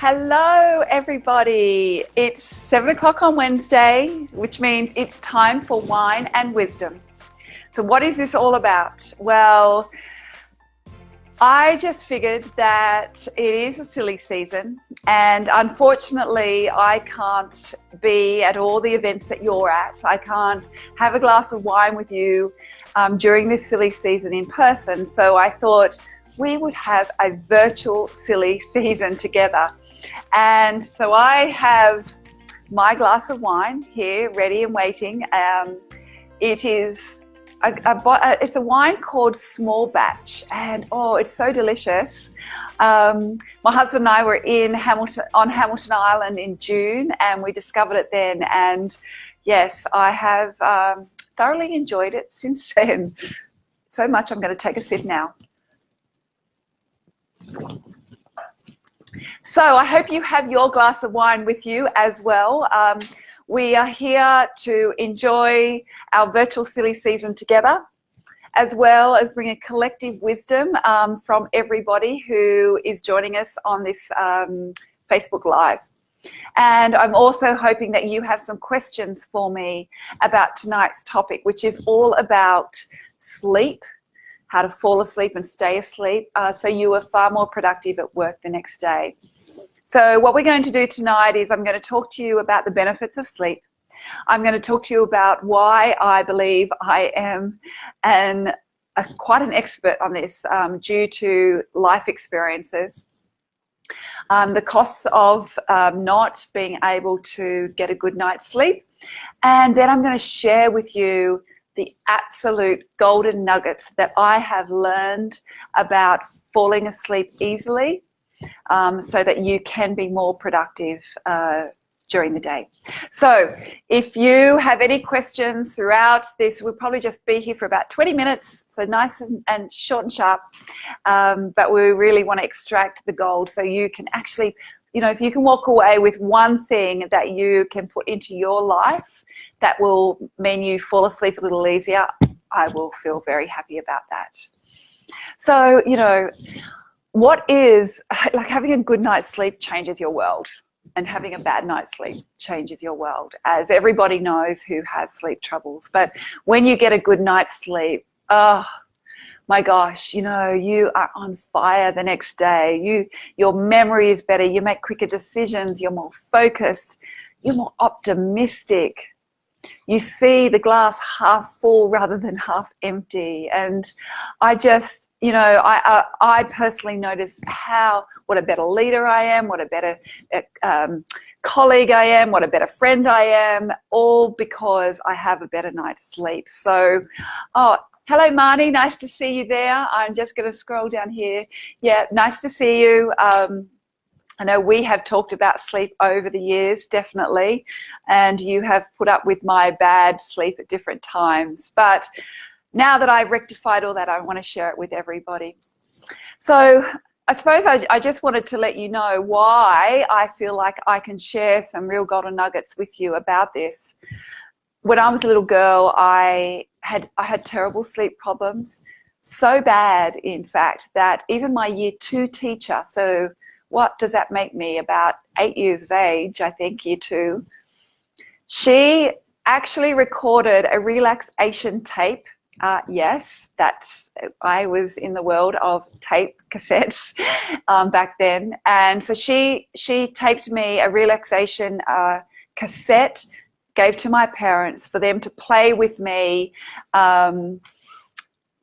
Hello, everybody. It's 7 o'clock on Wednesday, which means it's time for wine and wisdom. So what is this all about? Well, I just figured that it is a silly season, and unfortunately I can't be at all the events that you're at. I can't have a glass of wine with you during this silly season in person. So I thought we would have a virtual silly season together. And so I have my glass of wine here ready and waiting. It is it's a wine called Small Batch, and oh, it's so delicious. My husband and I were on Hamilton Island in June, and we discovered it then. And yes, I have thoroughly enjoyed it since then. So much, I'm going to take a sip now. So I hope you have your glass of wine with you as well. We are here to enjoy our virtual silly season together, as well as bring a collective wisdom from everybody who is joining us on this Facebook Live. And I'm also hoping that you have some questions for me about tonight's topic, which is all about sleep, how to fall asleep and stay asleep, so you are far more productive at work the next day. So what we're going to do tonight is I'm going to talk to you about the benefits of sleep. I'm going to talk to you about why I believe I am quite an expert on this due to life experiences. The costs of not being able to get a good night's sleep. And then I'm going to share with you the absolute golden nuggets that I have learned about falling asleep easily, so that you can be more productive during the day. So if you have any questions throughout this, we'll probably just be here for about 20 minutes, so nice and short and sharp, but we really want to extract the gold so you can actually, if you can walk away with one thing that you can put into your life that will mean you fall asleep a little easier, I will feel very happy about that. So, what is, like, having a good night's sleep changes your world, and having a bad night's sleep changes your world, as everybody knows who has sleep troubles. But when you get a good night's sleep, oh my gosh, you are on fire the next day. Your memory is better, you make quicker decisions, you're more focused, you're more optimistic. You see the glass half full rather than half empty. And I just, I personally notice what a better leader I am, what a better colleague I am, what a better friend I am, all because I have a better night's sleep. So, hello, Marnie. Nice to see you there. I'm just going to scroll down here. Yeah, nice to see you. I know we have talked about sleep over the years, definitely, and you have put up with my bad sleep at different times. But now that I've rectified all that, I want to share it with everybody. So I suppose I just wanted to let you know why I feel like I can share some real golden nuggets with you about this. When I was a little girl, I had terrible sleep problems, so bad, in fact, that even my year 2 teacher, so what does that make me, about 8 years of age, I think, year 2, she actually recorded a relaxation tape. Yes, I was in the world of tape cassettes back then. And so she taped me a relaxation cassette, gave to my parents for them to play with me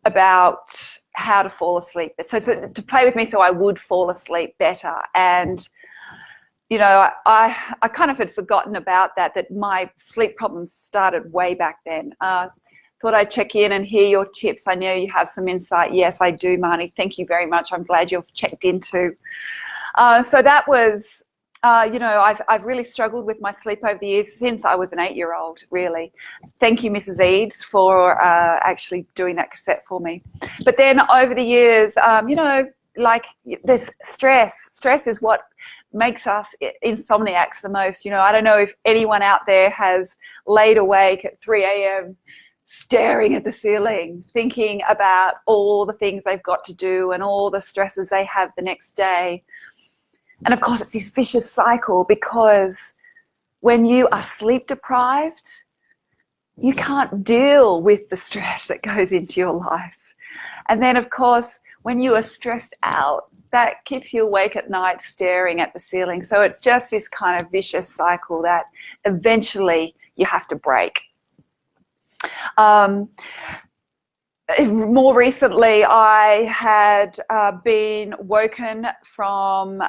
about how to fall asleep. So to play with me so I would fall asleep better. And, I kind of had forgotten about that my sleep problems started way back then. Thought I'd check in and hear your tips. I know you have some insight. Yes, I do, Marnie. Thank you very much. I'm glad you've checked in too. So that was, I've really struggled with my sleep over the years since I was an 8-year-old, really. Thank you, Mrs. Eads, for actually doing that cassette for me. But then over the years, like there's stress. Stress is what makes us insomniacs the most. I don't know if anyone out there has laid awake at 3 a.m. staring at the ceiling, thinking about all the things they've got to do and all the stresses they have the next day. And of course, it's this vicious cycle, because when you are sleep deprived, you can't deal with the stress that goes into your life. And then, of course, when you are stressed out, that keeps you awake at night staring at the ceiling. So it's just this kind of vicious cycle that eventually you have to break. More recently, I had been woken from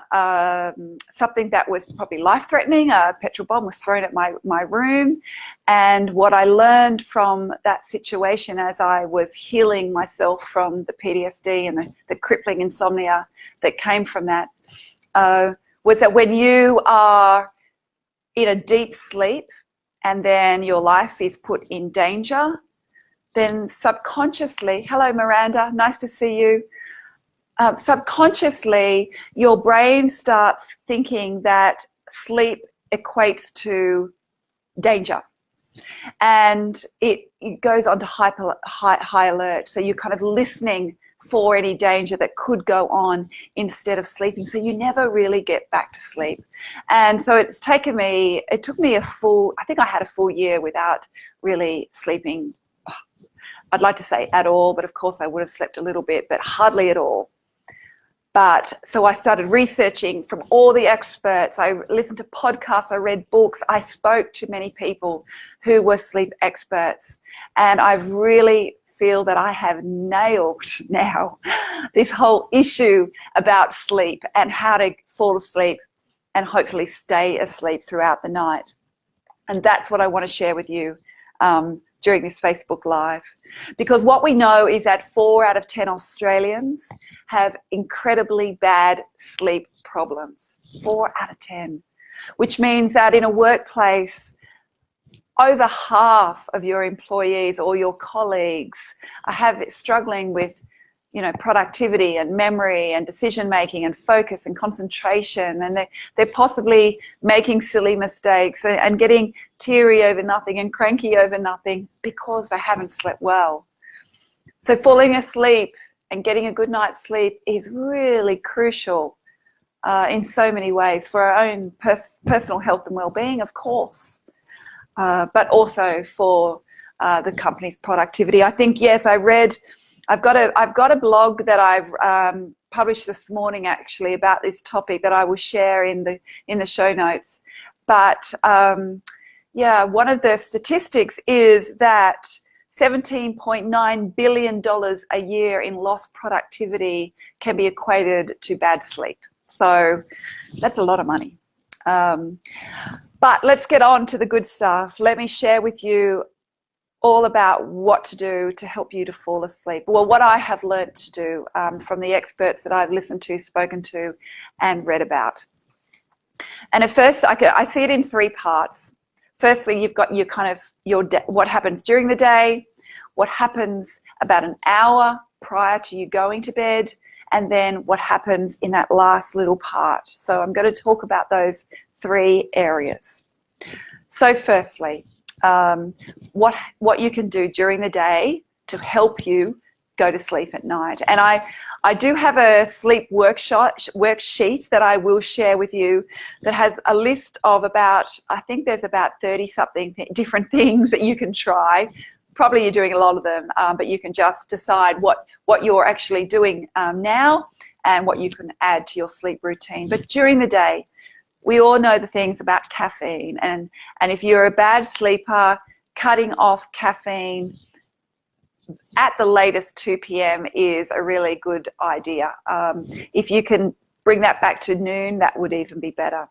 something that was probably life-threatening. A petrol bomb was thrown at my room. And what I learned from that situation as I was healing myself from the PTSD and the crippling insomnia that came from that was that when you are in a deep sleep and then your life is put in danger, then subconsciously, hello Miranda, nice to see you. Subconsciously, your brain starts thinking that sleep equates to danger. And it goes on to high alert. So you're kind of listening for any danger that could go on instead of sleeping. So you never really get back to sleep. And so it took me I think I had a full year without really sleeping. I'd like to say at all, but of course I would have slept a little bit, but hardly at all. But so I started researching from all the experts. I listened to podcasts, I read books, I spoke to many people who were sleep experts. And I really feel that I have nailed now this whole issue about sleep and how to fall asleep and hopefully stay asleep throughout the night. And that's what I want to share with you during this Facebook Live. Because what we know is that 4 out of 10 Australians have incredibly bad sleep problems. 4 out of 10. Which means that in a workplace, over half of your employees or your colleagues are struggling with, productivity and memory and decision making and focus and concentration, and they're possibly making silly mistakes and getting teary over nothing and cranky over nothing because they haven't slept well. So falling asleep and getting a good night's sleep is really crucial in so many ways for our own personal health and well-being, of course, but also for the company's productivity. I think, yes, I've got a blog that I've published this morning actually about this topic that I will share in the show notes. But one of the statistics is that $17.9 billion a year in lost productivity can be equated to bad sleep. So that's a lot of money. But let's get on to the good stuff. Let me share with you all about what to do to help you to fall asleep. Well, what I have learned to do from the experts that I've listened to, spoken to, and read about. And at first, I see it in 3 parts. Firstly, you've got what happens during the day, what happens about an hour prior to you going to bed, and then what happens in that last little part. So I'm going to talk about those 3 areas. So firstly, what you can do during the day to help you go to sleep at night. And I do have a sleep worksheet that I will share with you that has a list of I think there's about 30 something different things that you can try. Probably you're doing a lot of them, but you can just decide what you're actually doing now and what you can add to your sleep routine. But during the day, we all know the things about caffeine, and if you're a bad sleeper, cutting off caffeine at the latest 2 p.m. is a really good idea. If you can bring that back to noon, that would even be better.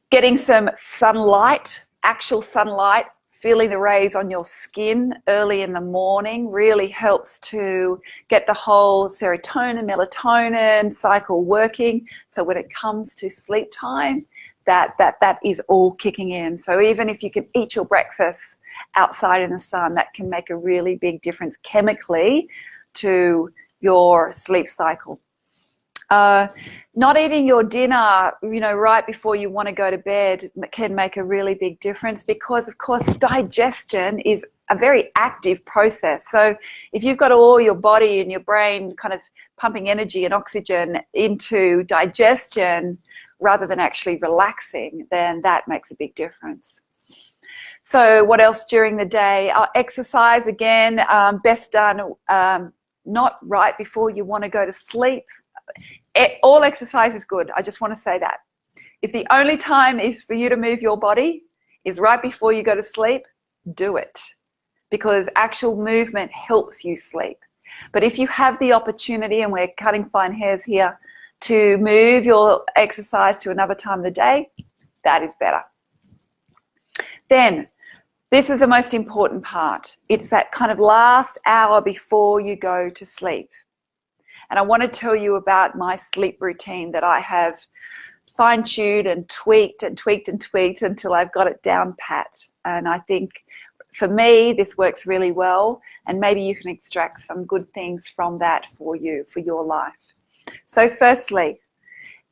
Getting some sunlight, actual sunlight, feeling the rays on your skin early in the morning really helps to get the whole serotonin, melatonin cycle working. So when it comes to sleep time, that is all kicking in. So even if you can eat your breakfast outside in the sun, that can make a really big difference chemically to your sleep cycle. Not eating your dinner, right before you want to go to bed can make a really big difference because, of course, digestion is a very active process. So if you've got all your body and your brain kind of pumping energy and oxygen into digestion rather than actually relaxing, then that makes a big difference. So what else during the day? Exercise, again, best done not right before you want to go to sleep. All exercise is good. I just want to say that. If the only time is for you to move your body is right before you go to sleep, do it, because actual movement helps you sleep. But if you have the opportunity, and we're cutting fine hairs here, to move your exercise to another time of the day, that is better. Then, this is the most important part. It's that kind of last hour before you go to sleep. And I want to tell you about my sleep routine that I have fine-tuned and tweaked and tweaked and tweaked until I've got it down pat. And I think for me, this works really well, and maybe you can extract some good things from that for you, for your life. So firstly,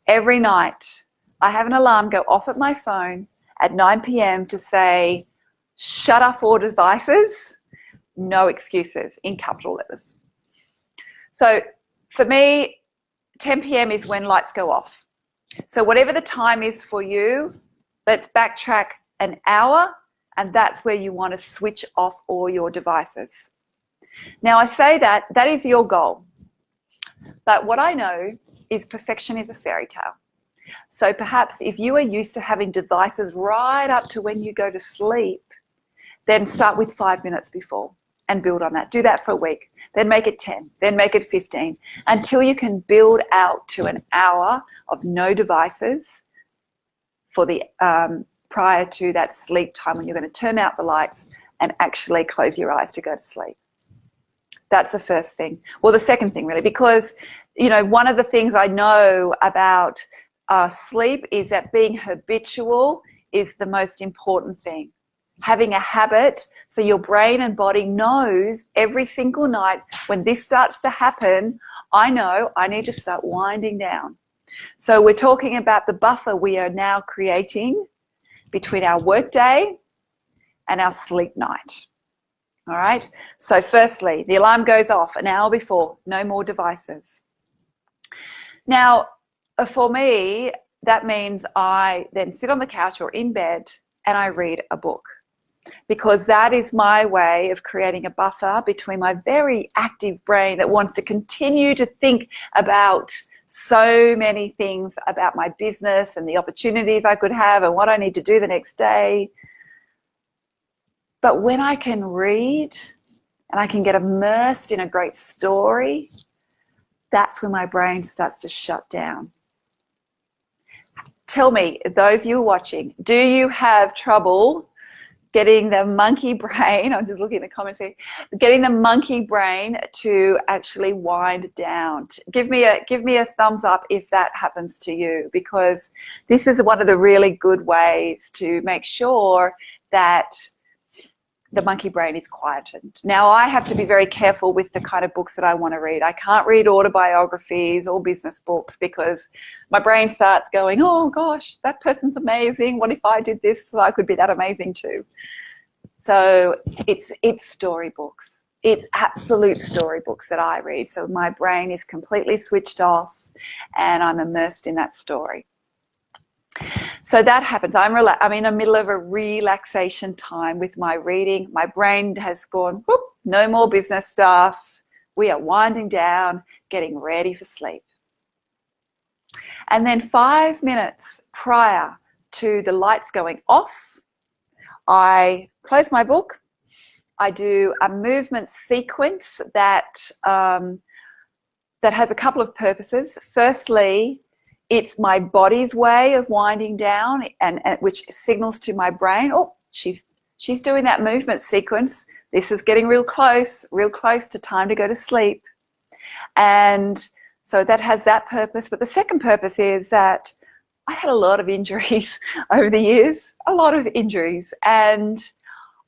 every night I have an alarm go off at my phone at 9 p.m. to say, shut off all devices, no excuses, in capital letters. So for me, 10 p.m. is when lights go off. So whatever the time is for you, let's backtrack an hour, and that's where you want to switch off all your devices. Now I say that is your goal. But what I know is perfection is a fairy tale. So perhaps if you are used to having devices right up to when you go to sleep, then start with 5 minutes before and build on that. Do that for a week. Then make it 10, then make it 15, until you can build out to an hour of no devices for the prior to that sleep time when you're going to turn out the lights and actually close your eyes to go to sleep. That's the first thing. Well, the second thing really, because, you know, one of the things I know about sleep is that being habitual is the most important thing. Having a habit so your brain and body knows every single night when this starts to happen, I know I need to start winding down. So we're talking about the buffer we are now creating between our work day and our sleep night. All right. So firstly, the alarm goes off an hour before, no more devices. Now, for me, that means I then sit on the couch or in bed and I read a book, because that is my way of creating a buffer between my very active brain that wants to continue to think about so many things about my business and the opportunities I could have and what I need to do the next day. But when I can read and I can get immersed in a great story, that's when my brain starts to shut down. Tell me, those of you watching, do you have trouble getting the monkey brain, I'm just looking at the comments here, getting the monkey brain to actually wind down? Give me a thumbs up if that happens to you, because this is one of the really good ways to make sure that the monkey brain is quietened. Now, I have to be very careful with the kind of books that I want to read. I can't read autobiographies or business books because my brain starts going, oh gosh, that person's amazing. What if I did this so I could be that amazing too? So it's storybooks. It's absolute storybooks that I read. So my brain is completely switched off and I'm immersed in that story. So that happens. I'm in the middle of a relaxation time with my reading. My brain has gone, whoop, no more business stuff. We are winding down, getting ready for sleep. And then 5 minutes prior to the lights going off, I close my book. I do a movement sequence that has a couple of purposes. Firstly, it's my body's way of winding down, and which signals to my brain, oh, she's doing that movement sequence. This is getting real close to time to go to sleep. And so that has that purpose. But the second purpose is that I had a lot of injuries over the years, a lot of injuries. And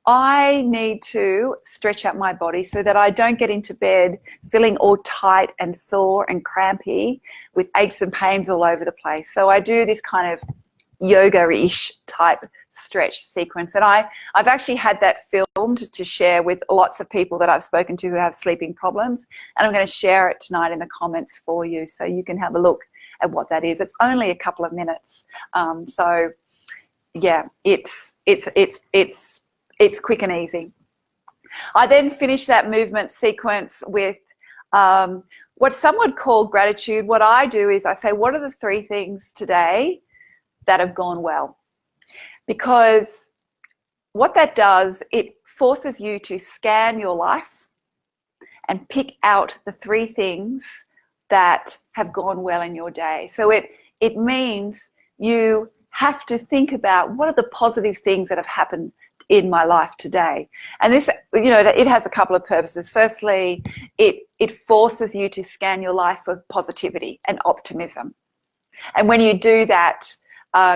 I need to stretch out my body so that I don't get into bed feeling all tight and sore and crampy with aches and pains all over the place. So I do this kind of yoga-ish type stretch sequence. And I've actually had that filmed to share with lots of people that I've spoken to who have sleeping problems. And I'm going to share it tonight in the comments for you so you can have a look at what that is. It's only a couple of minutes. So yeah, it's quick and easy. I then finish that movement sequence with what some would call gratitude. What I do is I say, what are the 3 things today that have gone well? Because what that does, it forces you to scan your life and pick out the 3 things that have gone well in your day. So it means you have to think about what are the positive things that have happened in my life today. And this, it has a couple of purposes. Firstly, it forces you to scan your life for positivity and optimism. And when you do that,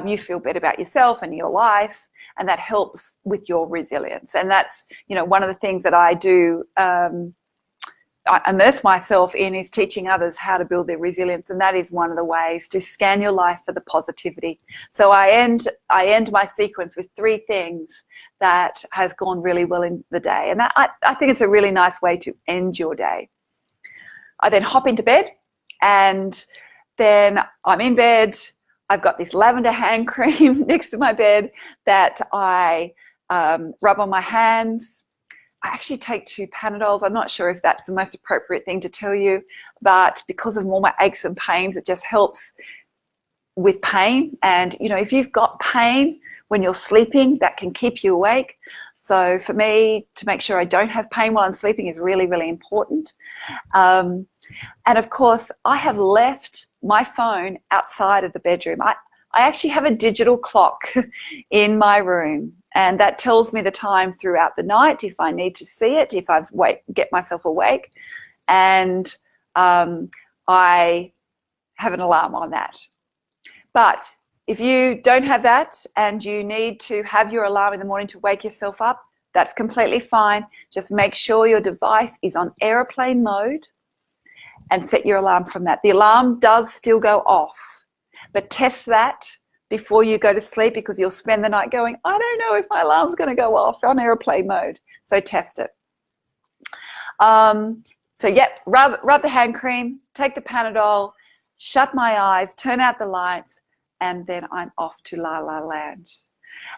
you feel better about yourself and your life, and that helps with your resilience. And that's, one of the things that I do, I immerse myself in, is teaching others how to build their resilience, and that is one of the ways to scan your life for the positivity. So I end my sequence with 3 things that have gone really well in the day, and that, I think it's a really nice way to end your day. I then hop into bed, and then I'm in bed. I've got this lavender hand cream next to my bed that I rub on my hands. I actually take 2 Panadols. I'm not sure if that's the most appropriate thing to tell you, but because of all my aches and pains, it just helps with pain. And, if you've got pain when you're sleeping, that can keep you awake. So for me, to make sure I don't have pain while I'm sleeping is really, really important. And of course, I have left my phone outside of the bedroom. I actually have a digital clock in my room, and that tells me the time throughout the night if I need to see it, if I've get myself awake. And I have an alarm on that. But if you don't have that and you need to have your alarm in the morning to wake yourself up, that's completely fine. Just make sure your device is on airplane mode and set your alarm from that. The alarm does still go off, but test that before you go to sleep, because you'll spend the night going, I don't know if my alarm's going to go off, on airplane mode. So test it. So yep, rub the hand cream, take the Panadol, shut my eyes, turn out the lights, and then I'm off to La La Land.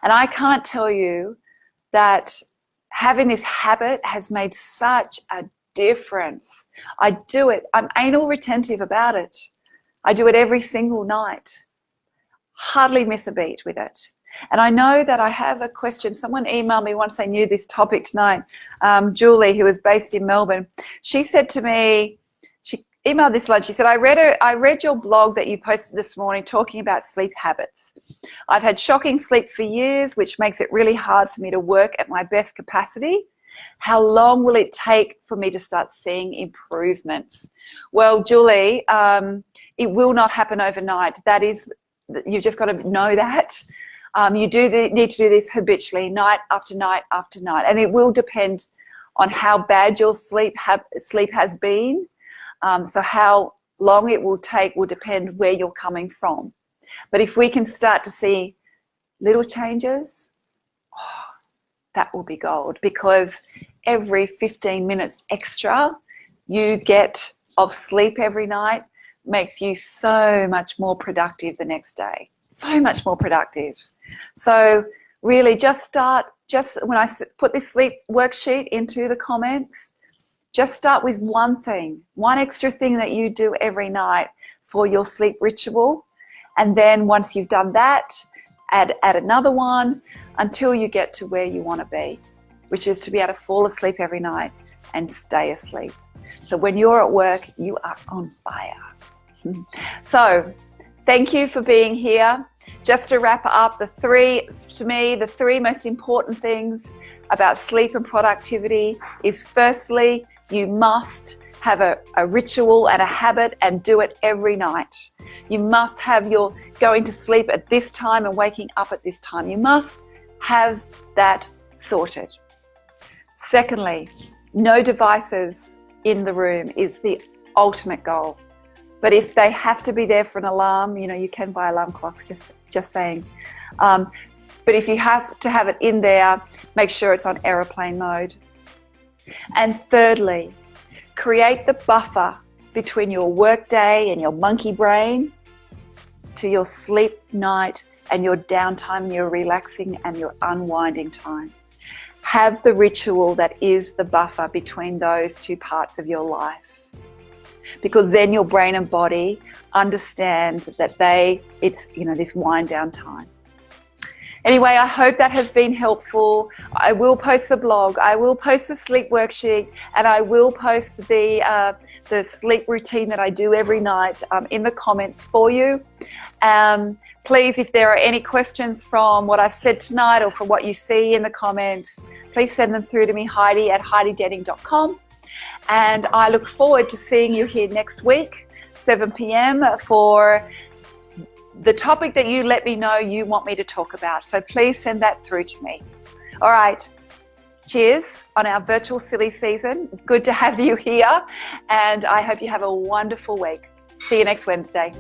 And I can't tell you that having this habit has made such a difference. I do it. I'm anal retentive about it. I do it every single night. Hardly miss a beat with it. And I know that I have a question. Someone emailed me once they knew this topic tonight. Julie, who is based in Melbourne, she said to me, she emailed this lunch. She said, I read your blog that you posted this morning talking about sleep habits. I've had shocking sleep for years, which makes it really hard for me to work at my best capacity. How long will it take for me to start seeing improvements? Well, Julie, it will not happen overnight. You've just got to know that. You need to do this habitually, night after night after night. And it will depend on how bad your sleep has been. So how long it will take will depend where you're coming from. But if we can start to see little changes, that will be gold, because every 15 minutes extra you get of sleep every night makes you so much more productive the next day. So much more productive. So really just when I put this sleep worksheet into the comments, just start with one thing, one extra thing that you do every night for your sleep ritual. And then once you've done that, add another one until you get to where you want to be, which is to be able to fall asleep every night and stay asleep. So when you're at work, you are on fire. So thank you for being here. Just to wrap up, the three most important things about sleep and productivity is, firstly, you must have a ritual and a habit and do it every night. You must have your going to sleep at this time and waking up at this time. You must have that sorted. Secondly, no devices in the room is the ultimate goal. But if they have to be there for an alarm, you can buy alarm clocks, just saying. But But if you have to have it in there, make sure it's on aeroplane mode. And thirdly, create the buffer between your work day and your monkey brain to your sleep night and your downtime, your relaxing and your unwinding time. Have the ritual that is the buffer between those two parts of your life, because then your brain and body understand that it's this wind down time. Anyway, I hope that has been helpful. I will post the blog, I will post the sleep worksheet, and I will post the sleep routine that I do every night in the comments for you. Please, if there are any questions from what I've said tonight or from what you see in the comments, please send them through to me, Heidi at HeidiDenning.com. And I look forward to seeing you here next week, 7 p.m. for the topic that you let me know you want me to talk about. So please send that through to me. All right. Cheers on our virtual silly season. Good to have you here. And I hope you have a wonderful week. See you next Wednesday.